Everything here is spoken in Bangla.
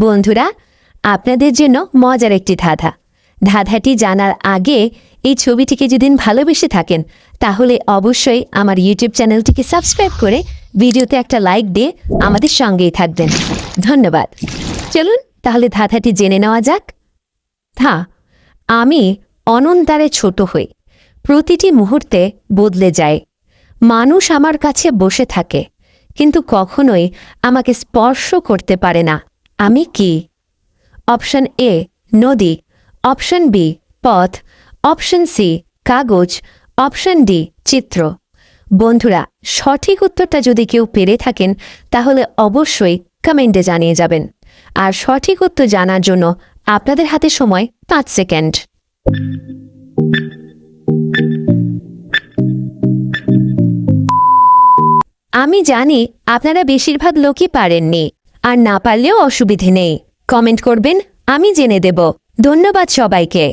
বন্ধুরা, আপনাদের জন্য মজার একটি ধাঁধা। ধাঁধাটি জানার আগে এই ছবিটিকে যদি ভালোবেসে থাকেন তাহলে অবশ্যই আমার ইউটিউব চ্যানেলটিকে সাবস্ক্রাইব করে ভিডিওতে একটা লাইক দিয়ে আমাদের সঙ্গেই থাকবেন। ধন্যবাদ। চলুন তাহলে ধাঁধাটি জেনে নেওয়া যাক। আমি অনন্তারে ছোট হই, প্রতিটি মুহূর্তে বদলে যায়। মানুষ আমার কাছে বসে থাকে কিন্তু কখনোই আমাকে স্পর্শ করতে পারে না। আমি কি? অপশন এ নদী, অপশন বি পথ, অপশন সি কাগজ, অপশন ডি চিত্র। বন্ধুরা, সঠিক উত্তরটা যদি কেউ পেরে থাকেন তাহলে অবশ্যই কমেন্টে জানিয়ে যাবেন। আর সঠিক উত্তর জানার জন্য আপনাদের হাতে সময় 5 সেকেন্ড। আমি জানি আপনারা বেশিরভাগ লোকই পারেননি, আর না পারলেও অসুবিধে নেই। কমেন্ট করবেন, আমি জেনে দেব। ধন্যবাদ সবাইকে।